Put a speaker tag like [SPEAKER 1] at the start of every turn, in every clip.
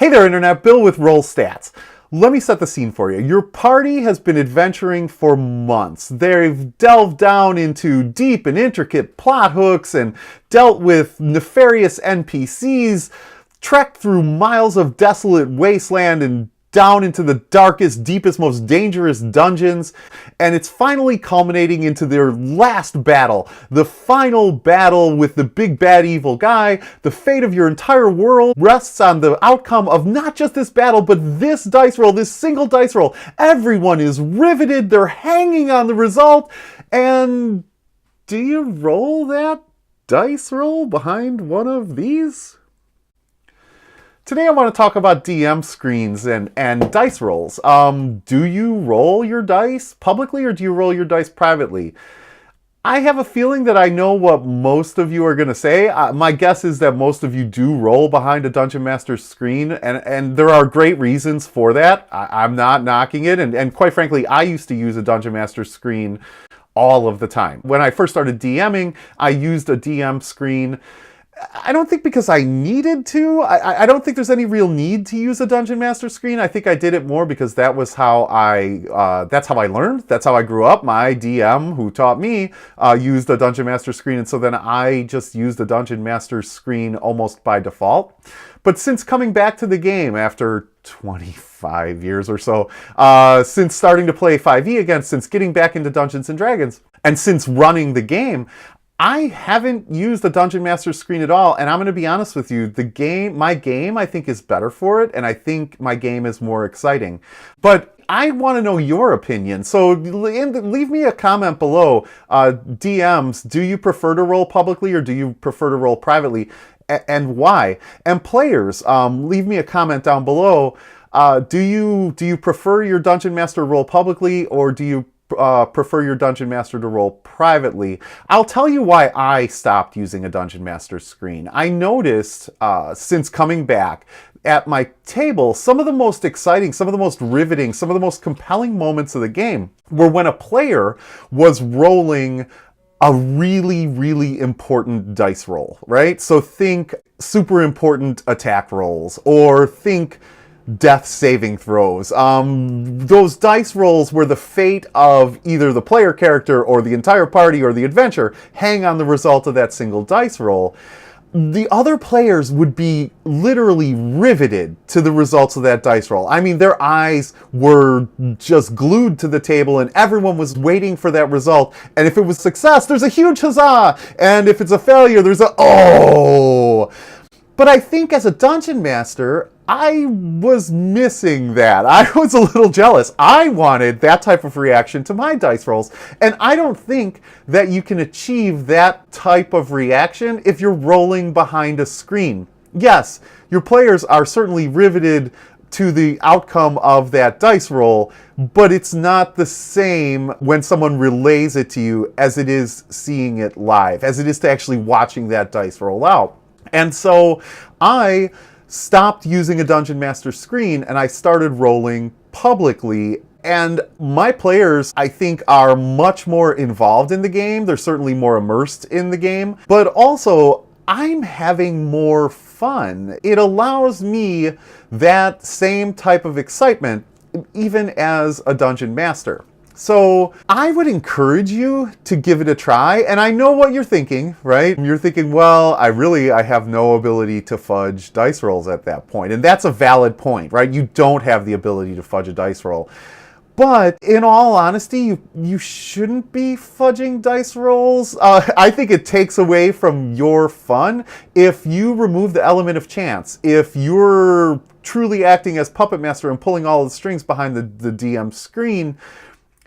[SPEAKER 1] Hey there, Internet. Bill with Roll Stats. Let me set the scene for you. Your party has been adventuring for months. They've delved down into deep and intricate plot hooks and dealt with nefarious NPCs, trekked through miles of desolate wasteland and down into the darkest, deepest, most dangerous dungeons, and it's finally culminating into their last battle, the final battle with the big bad evil guy. The fate of your entire world rests on the outcome of not just this battle, but this dice roll, this single dice roll. Everyone is riveted, they're hanging on the result, and do you roll that dice roll behind one of these? Today I want to talk about DM screens and dice rolls. Do you roll your dice publicly or do you roll your dice privately? I have a feeling that I know what most of you are going to say. My guess is that most of you do roll behind a Dungeon Master's screen, and there are great reasons for that. I'm not knocking it, and quite frankly, I used to use a Dungeon Master's screen all of the time. When I first started DMing, I used a DM screen. I don't think because I needed to. I don't think there's any real need to use a Dungeon Master screen. I think I did it more because that was how that's how I learned. That's how I grew up. My DM, who taught me, used a Dungeon Master screen, and so then I just used a Dungeon Master screen almost by default. But since coming back to the game after 25 years or so, since starting to play 5e again, since getting back into Dungeons & Dragons, and since running the game, I haven't used the Dungeon Master screen at all, and I'm going to be honest with you, my game, I think is better for it, and I think my game is more exciting. But I want to know your opinion, so leave me a comment below. DMs, do you prefer to roll publicly or do you prefer to roll privately, and why? And players, leave me a comment down below. Do you prefer your Dungeon Master roll publicly, or do you prefer your Dungeon Master to roll privately? I'll tell you why I stopped using a Dungeon Master screen. I noticed since coming back at my table, some of the most exciting, some of the most riveting, some of the most compelling moments of the game were when a player was rolling a really, really important dice roll, right? So think super important attack rolls, or think death saving throws. Those dice rolls where the fate of either the player character or the entire party or the adventure hang on the result of that single dice roll. The other players would be literally riveted to the results of that dice roll. I mean, their eyes were just glued to the table and everyone was waiting for that result. And if it was success, there's a huge huzzah! And if it's a failure, there's a oh! But I think as a Dungeon Master, I was missing that. I was a little jealous. I wanted that type of reaction to my dice rolls. And I don't think that you can achieve that type of reaction if you're rolling behind a screen. Yes, your players are certainly riveted to the outcome of that dice roll, but it's not the same when someone relays it to you as it is seeing it live, as it is to actually watching that dice roll out. And so I stopped using a Dungeon Master screen and I started rolling publicly. And my players, I think, are much more involved in the game. They're certainly more immersed in the game. But also, I'm having more fun. It allows me that same type of excitement even as a Dungeon Master. So I would encourage you to give it a try. And I know what you're thinking, right? You're thinking, well, I have no ability to fudge dice rolls at that point. And that's a valid point, right? You don't have the ability to fudge a dice roll. But in all honesty, you shouldn't be fudging dice rolls. I think it takes away from your fun if you remove the element of chance. If you're truly acting as puppet master and pulling all the strings behind the DM screen,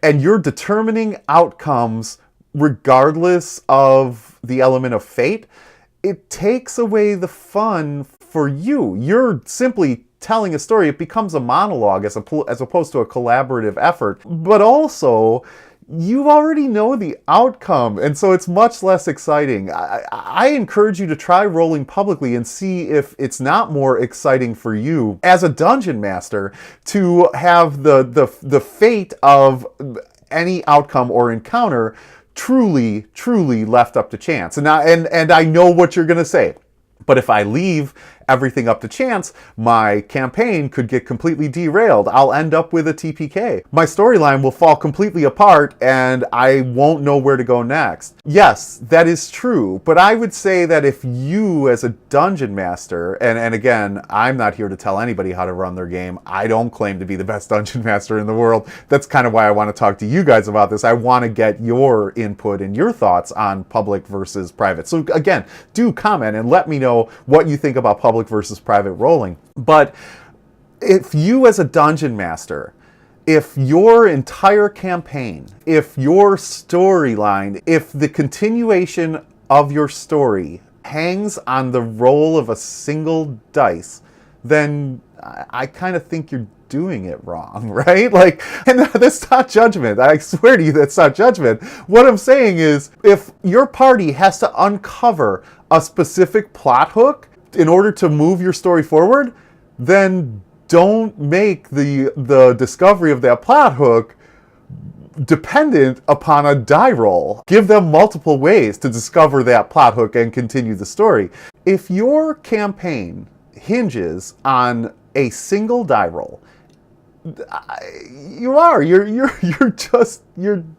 [SPEAKER 1] and you're determining outcomes regardless of the element of fate, it takes away the fun for you. You're simply telling a story. It becomes a monologue as opposed to a collaborative effort. But also, you already know the outcome, and so it's much less exciting. I encourage you to try rolling publicly and see if it's not more exciting for you as a Dungeon Master to have the fate of any outcome or encounter truly left up to chance. And I know what you're going to say. But if I leave everything up to chance, my campaign could get completely derailed. I'll end up with a TPK. My storyline will fall completely apart and I won't know where to go next. Yes, that is true, but I would say that if you as a dungeon master, and again, I'm not here to tell anybody how to run their game. I don't claim to be the best dungeon master in the world. That's kind of why I want to talk to you guys about this. I want to get your input and your thoughts on public versus private. So again, do comment and let me know what you think about public versus private rolling. But if you as a dungeon master, if your entire campaign, if your storyline, if the continuation of your story hangs on the roll of a single dice, then I kind of think you're doing it wrong, right? Like, and that's not judgment. I swear to you, that's not judgment. What I'm saying is, if your party has to uncover a specific plot hook in order to move your story forward, then don't make the discovery of that plot hook dependent upon a die roll. Give them multiple ways to discover that plot hook and continue the story. If your campaign hinges on a single die roll, you're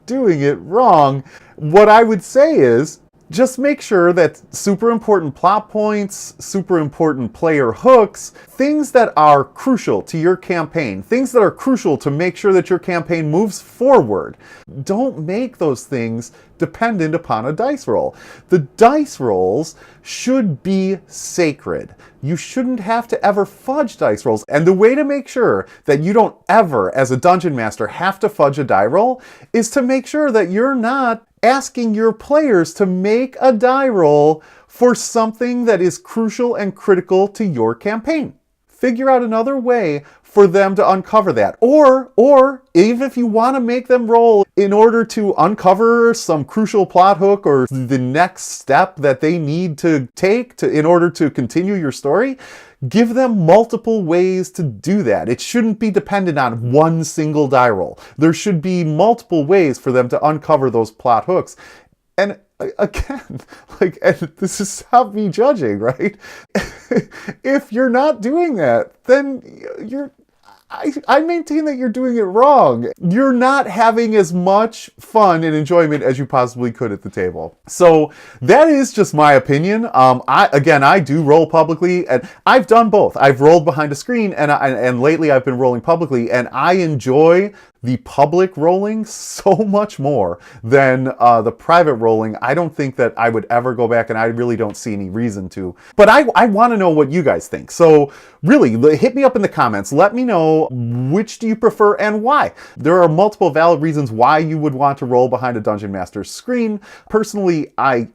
[SPEAKER 1] doing it wrong. What I would say is, just make sure that super important plot points, super important player hooks, things that are crucial to your campaign, things that are crucial to make sure that your campaign moves forward, don't make those things dependent upon a dice roll. The dice rolls should be sacred. You shouldn't have to ever fudge dice rolls. And the way to make sure that you don't ever, as a dungeon master, have to fudge a die roll is to make sure that you're not asking your players to make a die roll for something that is crucial and critical to your campaign. Figure out another way for them to uncover that. Or even if you want to make them roll in order to uncover some crucial plot hook or the next step that they need to take in order to continue your story, give them multiple ways to do that. It shouldn't be dependent on one single die roll. There should be multiple ways for them to uncover those plot hooks. And again, and this is not me judging, right? If you're not doing that, then I maintain that you're doing it wrong. You're not having as much fun and enjoyment as you possibly could at the table. So that is just my opinion. I do roll publicly, and I've done both. I've rolled behind a screen, and lately I've been rolling publicly, and I enjoy the public rolling so much more than the private rolling. I don't think that I would ever go back, and I really don't see any reason to. But I want to know what you guys think. So really, hit me up in the comments. Let me know, which do you prefer and why? There are multiple valid reasons why you would want to roll behind a Dungeon Master's screen. Personally, I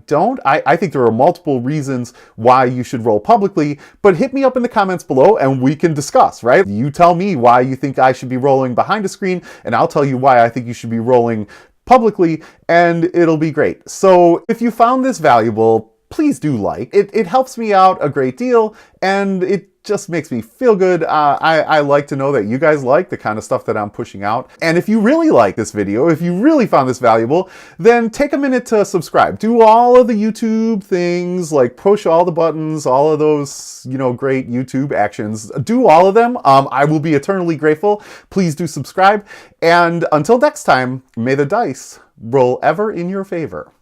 [SPEAKER 1] don't. I think there are multiple reasons why you should roll publicly, but hit me up in the comments below and we can discuss, right? You tell me why you think I should be rolling behind a screen, and I'll tell you why I think you should be rolling publicly, and it'll be great. So if you found this valuable, please do like. It helps me out a great deal, and it just makes me feel good. I like to know that you guys like the kind of stuff that I'm pushing out. And if you really like this video, if you really found this valuable, then take a minute to subscribe. Do all of the YouTube things, like push all the buttons, all of those, great YouTube actions. Do all of them. I will be eternally grateful. Please do subscribe. And until next time, may the dice roll ever in your favor.